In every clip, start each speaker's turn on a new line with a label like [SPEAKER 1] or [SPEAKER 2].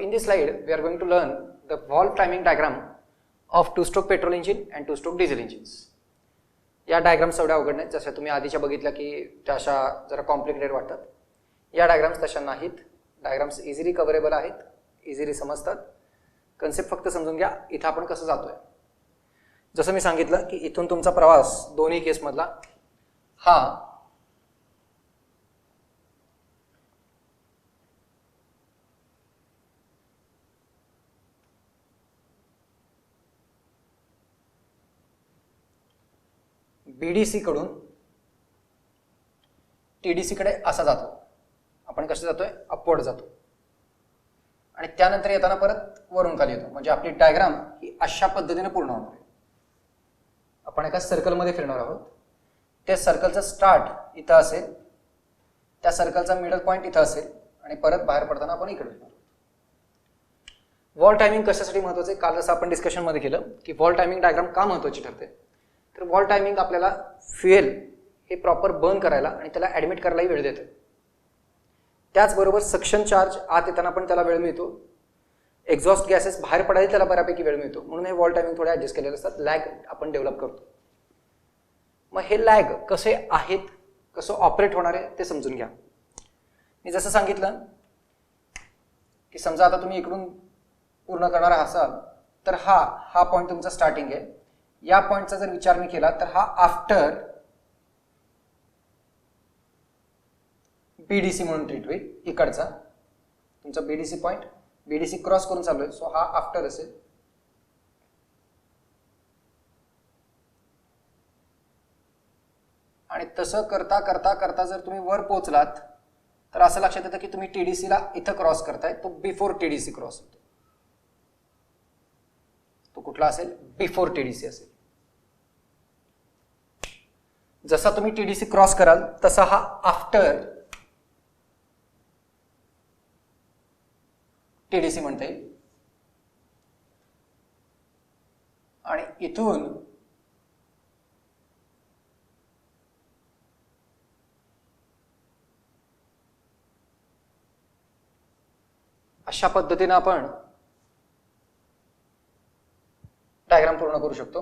[SPEAKER 1] in this slide, we are going to learn the valve timing diagram of two-stroke petrol engine and two-stroke diesel engines. या diagrams एवढ्या अवघड नाहीत, जसं तुम्ही आधीच्या बघितल्या की त्या अशा जरा कॉम्प्लिकेटेड वाटतात. या डायग्राम्स तशा नाहीत. डायग्राम्स इझिली कव्हरेबल आहेत, इझिली समजतात. कन्सेप्ट फक्त समजून घ्या. इथं आपण कसं जातोय, जसं मी सांगितलं की इथून तुमचा प्रवास दोन्ही केसमधला हा बीडीसी कडून टीडीसी कडे असा जातो. आपण कसं जातोय, अपवर्ड जातो आणि त्यानंतर येताना परत वरून खाली येतो. म्हणजे आपली डायग्राम ही अशा पद्धतीने पूर्ण होणार आहे. आपण एका सर्कलमध्ये फिरणार आहोत. त्या सर्कलचा स्टार्ट इथं असेल, त्या सर्कलचा मिडल पॉइंट इथं असेल आणि परत बाहेर पडताना आपण इकडे येणार आहोत. वॉल टायमिंग कशासाठी महत्वाचं आहे? काल जसं आपण डिस्कशनमध्ये केलं की वॉल टायमिंग डायग्राम का महत्वाची ठरते, तर वॉल टायमिंग आपल्याला फ्युएल हे प्रॉपर बर्न करायला आणि त्याला ऍडमिट करायलाही वेळ देतं. त्याचबरोबर सक्शन चार्ज आत येताना पण त्याला वेळ मिळतो. एक्झॉस्ट गॅसेस बाहेर पडायला त्याला बऱ्यापैकी वेळ मिळतो. म्हणून हे वॉल टायमिंग थोडे ऍडजस्ट केलेले असतात. लॅग आपण डेव्हलप करतो. मग हे लॅग कसे आहेत, कसं ऑपरेट होणार आहे ते समजून घ्या. मी जसं सांगितलं की समजा आता तुम्ही इकडून पूर्ण करणार असाल तर हा पॉईंट तुमचा स्टार्टिंग आहे. या पॉइंटचा जर विचार मी केला तर हा आफ्टर बीडीसी म्हणून ट्रीट होईल. इकडचा तुमचा बीडीसी पॉइंट, बीडीसी क्रॉस करून चालू आहे, सो हा आफ्टर असेल. आणि तसं करता करता करता जर तुम्ही वर पोहोचलात तर असं लक्षात येतं की तुम्ही टीडीसीला इथं क्रॉस करताय. तो बिफोर टीडीसी क्रॉस होतो. तो कुठला असेल? बिफोर टीडीसी असेल. जसा तुम्ही टीडीसी क्रॉस कराल तसा हा आफ्टर टीडीसी म्हणता येईल. आणि इथून अशा पद्धतीने आपण डायग्राम पूर्ण करू शकतो.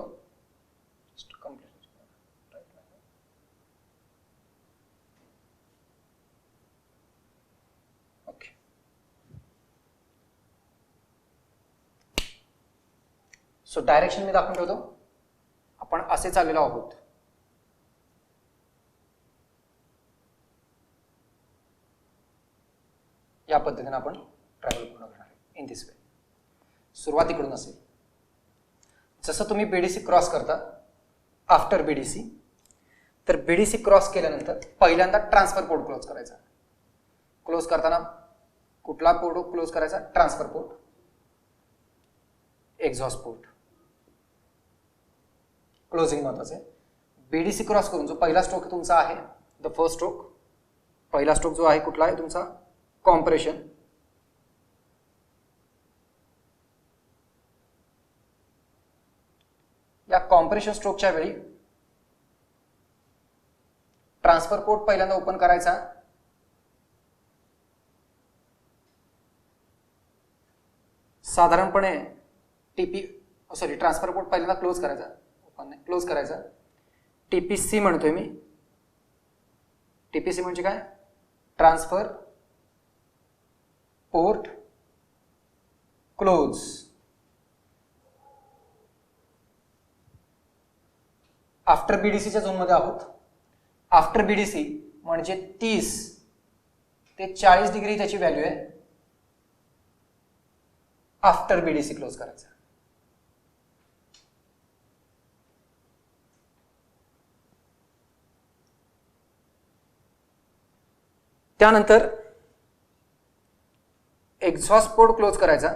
[SPEAKER 1] ओके, सो डायरेक्शन मी दाखवून ठेवतो. आपण असे चाललेलो आहोत. या पद्धतीने आपण ट्रॅव्हल पूर्ण करणार आहे इन दिस वे. सुरुवात इकडून असेल. जसं तुम्ही बीडीसी क्रॉस करता आफ्टर बीडीसी, तर बीडीसी क्रॉस केल्यानंतर पहिल्यांदा ट्रान्सफर पोर्ट क्लोज करायचा. क्लोज करताना कुठला पोर्ट क्लोज करायचा? Transfer port, exhaust port. Closing महत्वाचं आहे. बीडीसी क्रॉस करून जो पहिला स्ट्रोक तुमचा आहे, द फर्स्ट स्ट्रोक, पहिला स्ट्रोक जो आहे कुठला आहे तुमचा? कॉम्प्रेशन. या कॉम्प्रेशन स्ट्रोकच्या वेळी ट्रान्सफर पोर्ट पहिल्यांदा ओपन करायचा. साधारणपणे ट्रान्सफर पोर्ट पहिल्यांदा क्लोज करायचा, ओपन नाही, क्लोज करायचा. टीपीसी म्हणतोय मी. टीपीसी म्हणजे काय? Transfer port close. आफ्टर बीडीसीच्या झोनमध्ये आहोत. आफ्टर बीडीसी म्हणजे 30 ते 40 डिग्री त्याची व्हॅल्यू आहे. आफ्टर बीडीसी क्लोज करायचा. त्यानंतर एक्झॉस्ट पोर्ट क्लोज करायचा.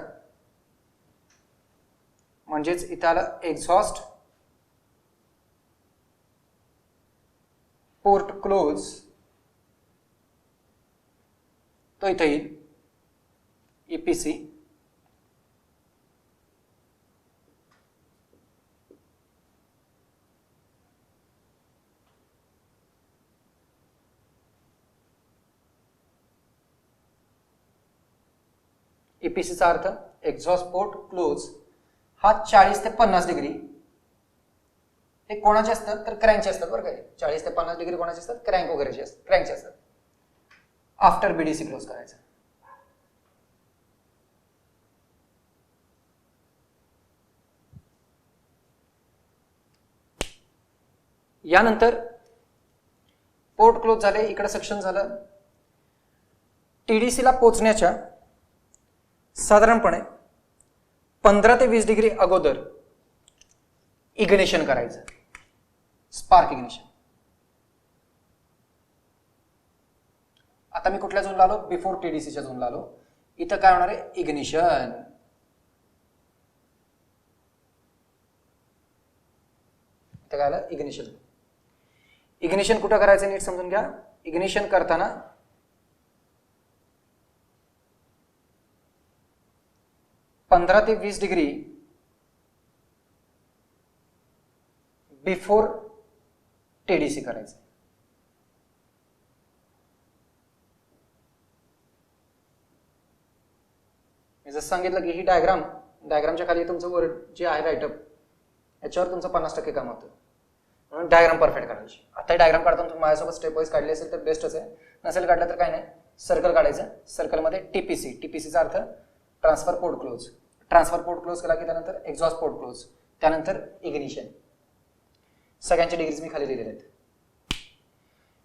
[SPEAKER 1] म्हणजेच इथं आलं एक्झॉस्ट पोर्ट क्लोज, तो इथं येईल ईपीसी. ईपीसीचा अर्थ एक्झॉस्ट पोर्ट क्लोज हा 40 ते 50 डिग्री हे कोणाचे असतात तर क्रँकचे असतात बरं काय. 40 ते 50 डिग्री कोणाचे असतात क्रँक वगैरेचे असतात, क्रँकचे असतात. आफ्टर बीडीसी क्लोज करायचं. यानंतर पोर्ट क्लोज झाले, इकडे सक्शन झालं. टीडीसीला पोचण्याच्या साधारणपणे 15 ते 20 डिग्री अगोदर इग्निशन करायचं, स्पार्क इग्निशन. आता मी कुठल्या झोनला आलो, बिफोर टीडीसीच्या झोनला आलो. इथं काय होणार आहे, इग्निशन. इथं काय आलं, इग्निशन. इग्निशन कुठं करायचं नीट समजून घ्या. इग्निशन करताना पंधरा ते 20 डिग्री बिफोर टीडीसी करायचं. मी जसं सांगितलं की ही डायग्रामच्या खाली तुमचं वर्ड जे आहे राईटअप याच्यावर तुमचं 50% काम होतं. म्हणून डायग्राम परफेक्ट काढायची. आता डायग्राम काढताना तुम्ही माझ्यासोबत स्टेप वाईज काढली असेल तर बेस्टच आहे. नसेल काढलं तर काय नाही, सर्कल काढायचं. सर्कलमध्ये टीपीसी, टीपीसीचा अर्थ transfer port close. Transfer port close केला की त्यानंतर एक्झॉस्ट पोर्ट क्लोज, त्यानंतर इग्निशन. सगळ्यांचे डिग्रीज मी खाली लिहिलेले आहेत.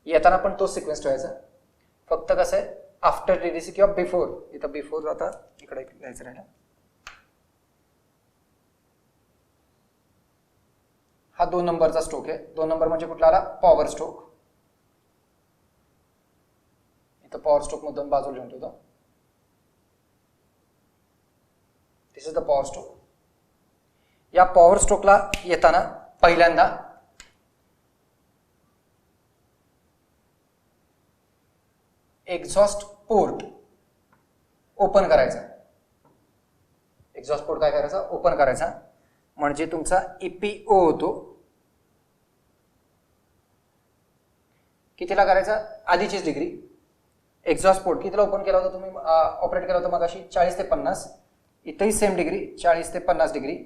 [SPEAKER 1] येताना पण तोच सिक्वेन्स ठेवायचा. फक्त कसं आहे, आफ्टर टीडीसी किंवा बिफोर. इथं बिफोर आता इकडे लिहायचं राहिलं. हा 2 नंबरचा स्ट्रोक आहे. 2 नंबर म्हणजे कुठला आला, पॉवर स्ट्रोक. इथं पॉवर स्ट्रोक मधून बाजूला लिहून ठेवतो. दिस इज द पॉवर स्ट्रोक. या पॉवर स्ट्रोकला येताना पहिल्यांदा एक्झॉस्ट पोर्ट ओपन करायचा. एक्झॉस्ट पोर्ट काय करायचा, ओपन करायचा. म्हणजे तुमचा ईपीओ होतो. कितीला करायचा, आधीचीच डिग्री. एक्झॉस्ट पोर्ट कितीला ओपन केला होता तुम्ही, ऑपरेट केला होता मगाशी 40 ते 50. इथेही सेम डिग्री 40 ते 50 डिग्री.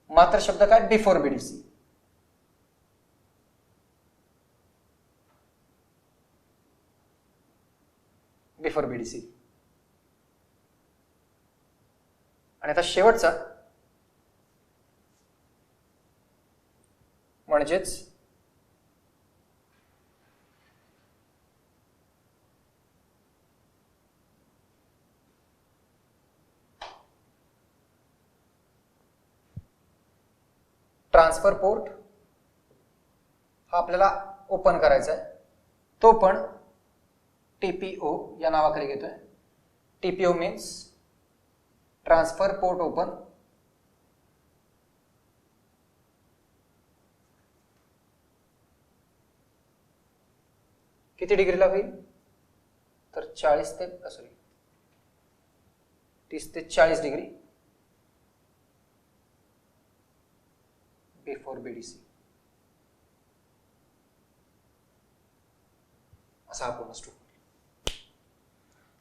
[SPEAKER 1] मात्र शब्द काय, बिफोर बीडीसी. Before BDC. आणि आता शेवटचा म्हणजेच ट्रान्सफर पोर्ट हा आपल्याला ओपन करायचा आहे. तो पण टीपीओ या नावाखाली घेतोय. TPO means transfer port open. किती डिग्रीला होईल तर 30 ते 40 डिग्री बिफोर बीडीसी. असा हा पूर्ण स्ट्रोक.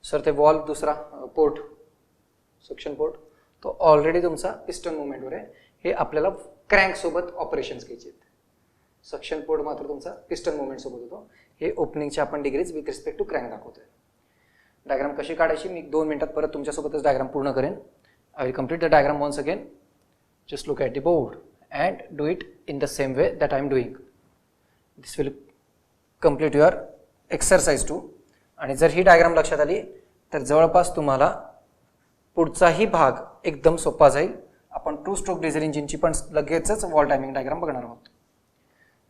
[SPEAKER 1] सर ते वॉल्व दुसरा पोर्ट, सक्शन पोर्ट, तो ऑलरेडी तुमचा पिस्टन मुवमेंटवर आहे. हे आपल्याला क्रँक सोबत ऑपरेशन्स घ्यायचे आहेत. सक्शन पोर्ट मात्र तुमचा पिस्टन मुवमेंट सोबत होतो. हे ओपनिंगचे आपण degrees with respect to crank दाखवतोय. डायग्राम कशी काढायची मी 2 मिनिटात परत तुमच्यासोबतच डायग्राम पूर्ण करेन. I will complete the diagram once again. Just look at the board and do it in the same way that I am doing. This will complete your exercise 2. आणि जर ही diagram लक्षात आली तर जवळपास तुम्हाला पुढचाही भाग एकदम सोपा जाईल. आपण 2 स्ट्रोक डिझेल इंजिनची पण लगेचच वॉल टायमिंग डायग्राम बघणार आहोत.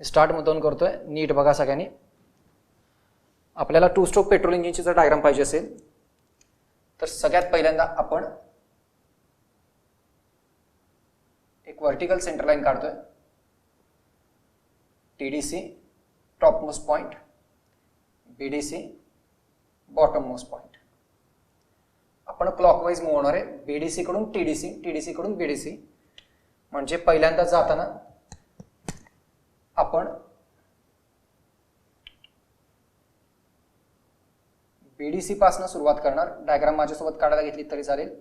[SPEAKER 1] स्टार्ट मुद्दाम करतोय, नीट बघा सगळ्यांनी. आपल्याला 2 स्ट्रोक पेट्रोल इंजिनची जर डायग्राम पाहिजे असेल तर सगळ्यात पहिल्यांदा आपण एक वर्टिकल सेंटर लाईन काढतोय. TDC top most point, BDC bottom most point. आपण क्लॉकवाईज मूव्ह होणार आहे. बीडीसी कडून टीडीसी, टीडीसी कडून बीडीसी. म्हणजे पहिल्यांदा जाताना आपण बीडीसी पासून सुरुवात करणार. डायग्राम माझ्यासोबत काढायला घेतली तरी चालेल.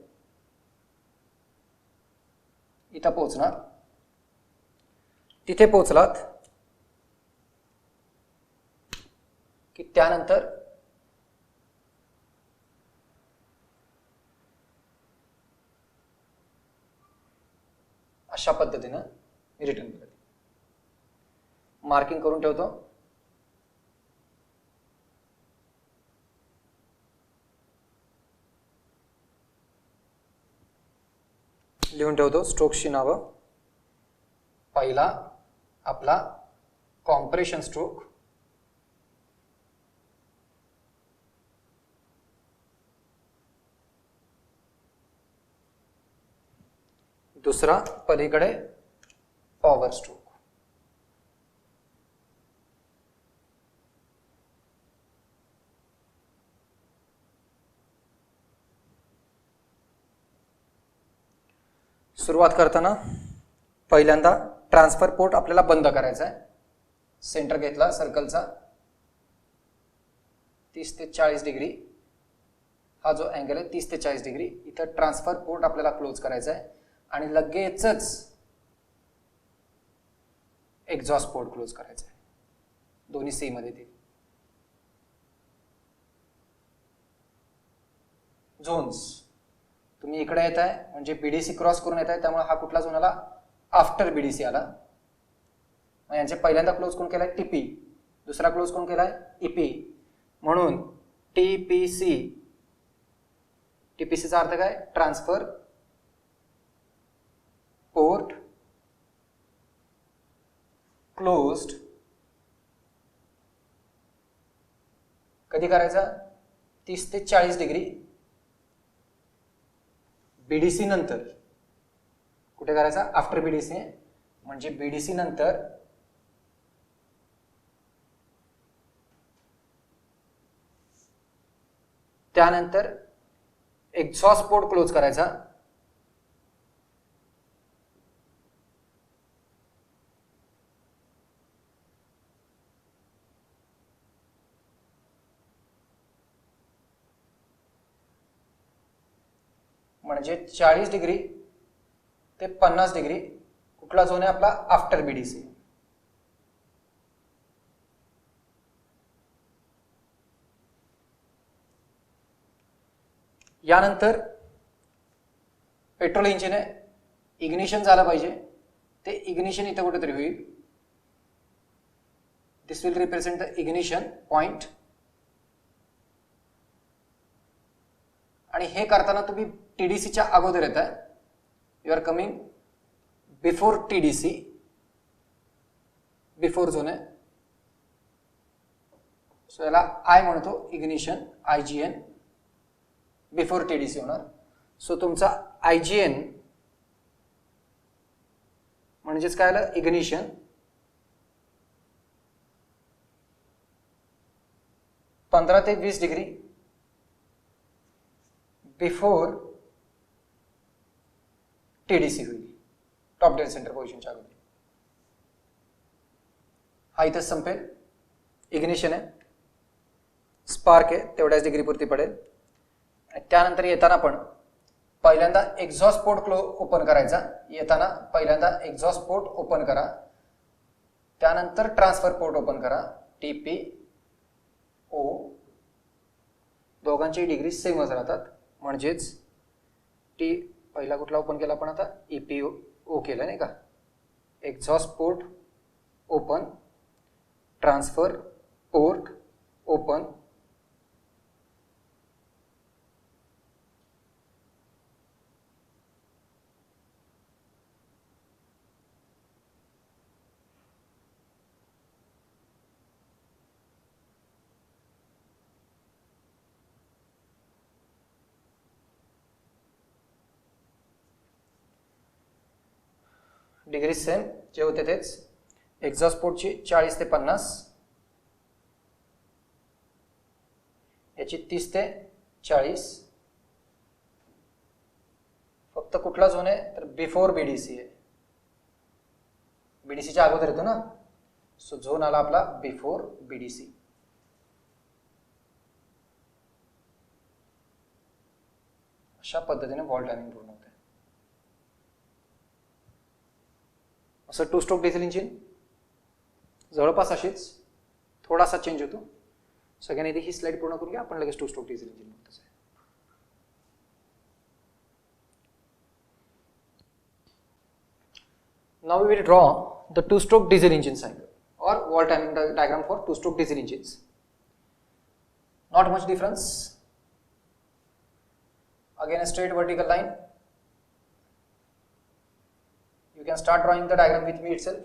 [SPEAKER 1] इथं पोहोचणार. तिथे पोहोचलात की त्यानंतर अशा पद्धतीनं मी रिटर्न केलं. मार्किंग करून ठेवतो. लिहून ठेवतो स्ट्रोक्सची नावं. पहिला आपला कॉम्प्रेशन स्ट्रोक, दुसरा पलीकडे पॉवर स्ट्रोक. सुरुवात करताना पहिल्यांदा ट्रान्सफर पोर्ट आपल्याला बंद करायचा आहे. सेंटर घेतला सर्कलचा 30 ते 40 डिग्री. हा जो अँगल आहे 30 ते 40 डिग्री. इथं ट्रान्सफर पोर्ट आपल्याला क्लोज करायचा आहे आणि लगेचच एक्झॉस्ट पोर्ट क्लोज करायचा आहे. दोन्ही सी मध्ये ते झोन्स. तुम्ही इकडे येत आहे म्हणजे बीडीसी क्रॉस करून येत आहे, त्यामुळे हा कुठला झोन आला? आफ्टर बीडीसी आला. मग यांचे पहिल्यांदा क्लोज कोण केलाय? टीपी. दुसरा क्लोज कोण केलाय? ईपी. म्हणून टीपीसी. टीपीसीचा अर्थ काय? Transfer port closed. कधी करायचा? 30 ते 40 डिग्री बीडीसी नंतर. कुठे करायचा? After BDC. म्हणजे बीडीसी नंतर त्यानंतर एक्झॉस्ट पोर्ट क्लोज करायचा. म्हणजे 40 डिग्री ते 50 डिग्री कुठला झोन आहे आपला? After BDC. यानंतर पेट्रोल इंजिन आहे, इग्निशन झालं पाहिजे. ते इग्निशन इथं कुठेतरी होईल. This will represent the ignition point. आणि हे करताना तुम्ही टीडीसीच्या अगोदर येत आहे. You are coming before TDC. Before zone आहे. सो याला आय म्हणतो, इग्निशन, आयजीएन. बिफोर टीडीसी होणार. सो तुमचा आयजीएन म्हणजेच काय आलं? इग्निशन. 15 ते 20 डिग्री बिफोर टीडीसी होईल. टॉप डेड सेंटर पोझिशनच्या अगोदर. हा इथं संपेल. इग्निशन आहे, स्पार्क आहे, तेवढ्याच डिग्री पुरती पडेल. आणि त्यानंतर येताना पण पहिल्यांदा एक्झॉस्ट पोर्ट ओपन करायचा. येताना पहिल्यांदा एक्झॉस्ट पोर्ट ओपन करा, त्यानंतर ट्रान्सफर पोर्ट ओपन करा. टीपी ओ दोघांची डिग्री सेमच राहतात. म्हणजेच टी पहिला कुठला ओपन केला आपण? आता ईपीओ ओ केला नाही का? Exhaust port open, transfer port open, degree same जे होते तेच. एक्झॉस्ट पोर्टची 40 ते 50, याची 30 ते 40. फक्त कुठला झोन आहे? तर बिफोर बीडीसी आहे. बीडीसीच्या अगोदर येतो ना. सो झोन आला आपला बिफोर बीडीसी. अशा पद्धतीने वॉल टायमिंग पूर्ण होते. असं 2 स्ट्रोक डिझेल इंजिन जवळपास अशीच, थोडासा चेंज होतो. सगळ्यांनी ही स्लाइड पूर्ण करून घ्या, आपण लगेच 2 स्ट्रोक डिझेल इंजिन बघतोच आहे. Now we will draw the 2-stroke diesel engine cycle or wall timing diagram for 2-stroke diesel engines. Not much difference. Again a straight vertical line. You can start drawing the diagram with me itself.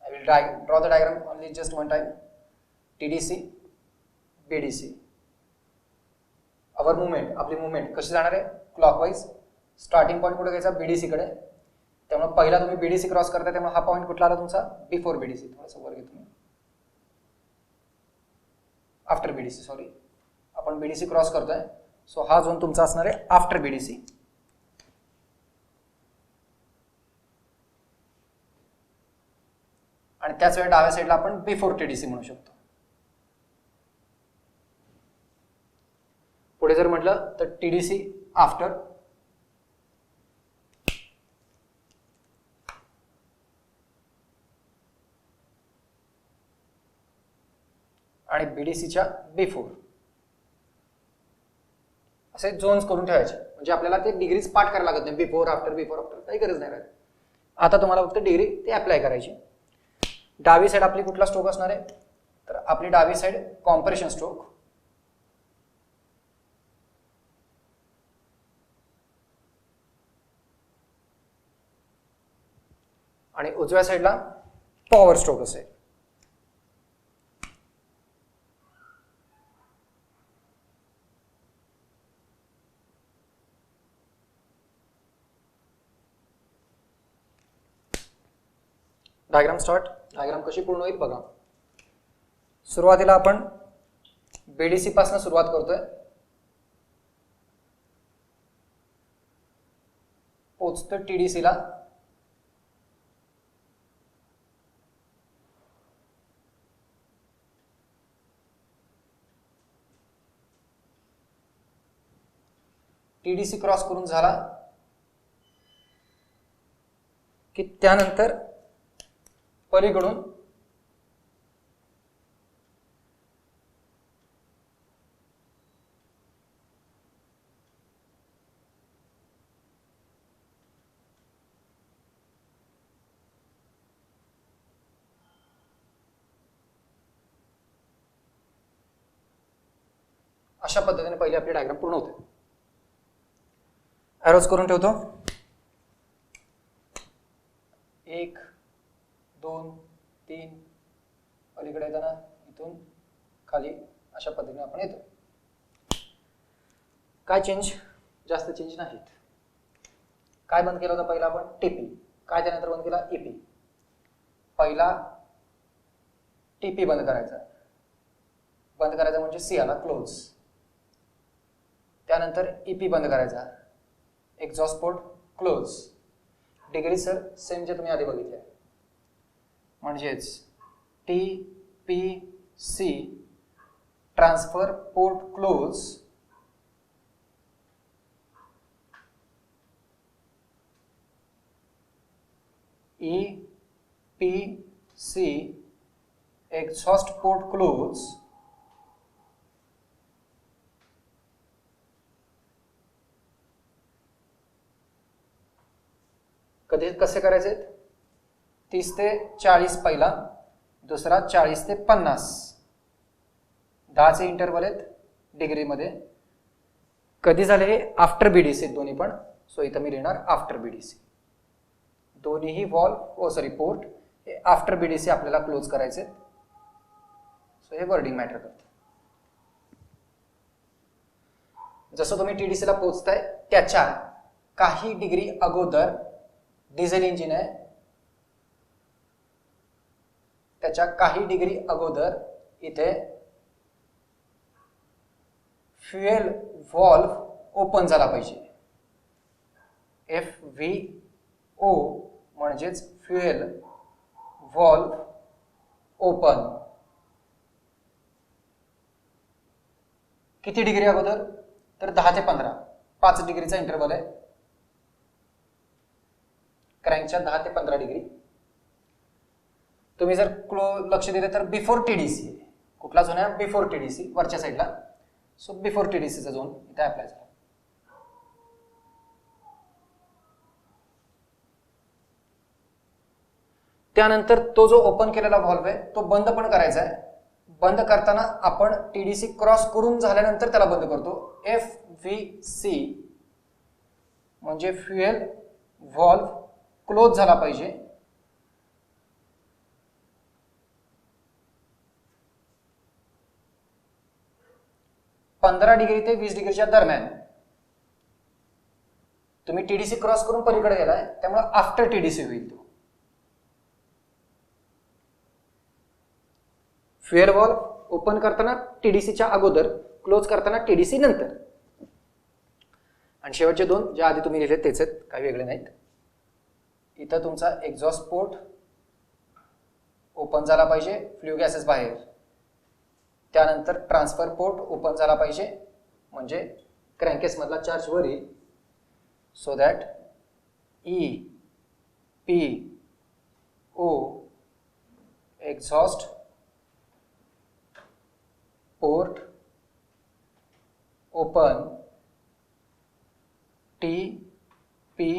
[SPEAKER 1] I will draw the diagram only just one time. TDC, BDC. Our movement, आपली movement कशी जाणार आहे? Clockwise. Starting point कुठे घ्यायचा? BDC कडे. त्यामुळे पहिला तुम्ही बीडीसी क्रॉस करताय, त्यामुळे हा पॉईंट कुठला आला तुमचा? Before BDC. थोडंसं वर घेतो मी, आफ्टर बीडीसी, सॉरी. आपण बीडीसी क्रॉस करतोय, सो हा झोन तुमचा असणार आहे आफ्टर बीडीसी. आणि त्याच वेळी डाव्या साईडला आपण बिफोर टीडीसी म्हणू शकतो. पुढे जर म्हटलं तर टीडीसी आफ्टर, आणि बीडीसीच्या बिफोर, असे झोन्स करून ठेवायचे. म्हणजे आपल्याला ते डिग्रीज पाठ करायला लागत नाही. बिफोर आफ्टर काही गरज नाही राहत. आता तुम्हाला फक्त डिग्री ते अप्लाय करायची. डावी साईड आपली कुठला स्ट्रोक असणार आहे? तर आपली डावी साईड कॉम्प्रेशन स्ट्रोक, आणि उजव्या साईडला पॉवर स्ट्रोक असेल. Diagram start. डायग्राम कशी पूर्ण होईल बघा. सुरुवातीला आपण बीडीसी पासून सुरुवात करतोय, पोचतो टीडीसी ला, टीडीसी क्रॉस करून झाला की त्यानंतर पलीकडून अशा पद्धतीने पहिले आपली डायग्राम पूर्ण होते. एरोज करून ठेवतो. 1 2 3, पलीकडे येताना इथून खाली अशा पद्धतीने आपण येतो. काय चेंज? जास्त चेंज नाहीत. काय बंद केलं होतं पहिला आपण? टीपी. काय त्यानंतर बंद केला? ईपी. पहिला टीपी बंद करायचा. बंद करायचा म्हणजे सी आला क्लोज. त्यानंतर ईपी बंद करायचा, exhaust port close. Degree sir same जे तुम्ही आधी बघितले, म्हणजेच T P C transfer port close, E P C exhaust port close, कधी कसे करायचे? 30 ते 40 पहिला, दुसरा 40 ते 50, 10चे इंटरवल आहेत डिग्रीमध्ये. कधी झाले हे? आफ्टर बीडीसी दोन्ही पण. सो इथं मी लिहिणार आफ्टर बीडीसी. दोन्हीही पोर्ट हे आफ्टर बीडीसी आपल्याला क्लोज करायचे. सो हे वर्डिंग मॅटर करतं. जसं तुम्ही टीडीसीला पोहोचताय त्याच्या काही डिग्री अगोदर डिझेल इंजिन आहे, त्याच्या काही डिग्री अगोदर इथे फ्युएल व्हॉल्व्ह ओपन झाला पाहिजे. FVO म्हणजेच फ्युएल व्हॉल्व्ह ओपन. किती डिग्री अगोदर? तर 10 ते 15. 5 डिग्रीचा इंटरव्हल आहे, क्रँकच्या 10 ते 15 डिग्री. तुम्ही जर लक्ष दिले तर बिफोर टीडीसी, कुठला झोन आहे? बिफोर टीडीसी, वरच्या साईडला. सो बिफोर टीडीसीचा झोन इथे अप्लाय झाला. त्यानंतर तो जो ओपन केलेला व्हॉल्व्ह आहे तो बंद पण करायचा आहे. बंद करताना आपण टीडीसी क्रॉस करून झाल्यानंतर त्याला बंद करतो. FVC म्हणजे फ्युएल व्हॉल्व्ह क्लोज झाला पाहिजे. पंधरा डिग्री ते 20 डिग्रीच्या दरम्यान. तुम्ही टीडीसी क्रॉस करून पलीकडे गेलाय त्यामुळे आफ्टर टीडीसी होईल तो. फ्युएल व्हॉल्व्ह ओपन करताना टीडीसीच्या अगोदर, क्लोज करताना टीडीसी नंतर. आणि शेवटचे दोन जे आधी तुम्ही लिहिले तेच आहेत, काही वेगळे नाहीत. इथं तुमचा एक्झॉस्ट पोर्ट ओपन झाला पाहिजे, फ्ल्यू गॅसेस बाहेर. त्यानंतर ट्रान्सफर पोर्ट ओपन झाला पाहिजे म्हणजे क्रँकेस मधला चार्ज वर येईल. So that EPO exhaust port open, TPO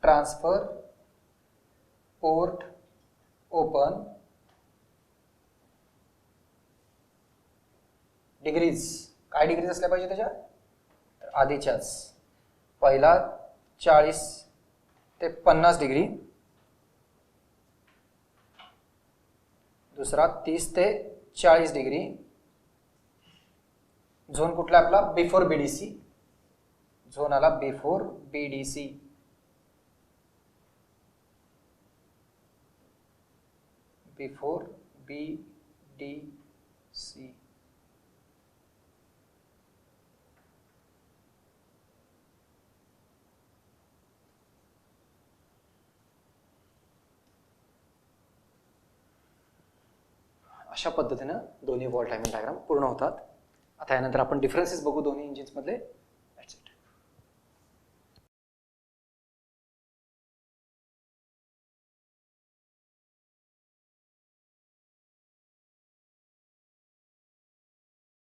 [SPEAKER 1] transfer port open. Degrees काय डिग्रीज असल्या पाहिजे त्याच्या? आधीच्याच. पहिला 40 ते 50 डिग्री, दुसरा 30 ते 40 डिग्री. झोन कुठला आपला? Before BDC. झोन आला बिफोर BDC. Before BDC. अशा पद्धतीने दोन्ही वॉल टायमिंग डायग्राम पूर्ण होतात. आता यानंतर आपण डिफरन्सेस बघू दोन्ही इंजिन्स मधले.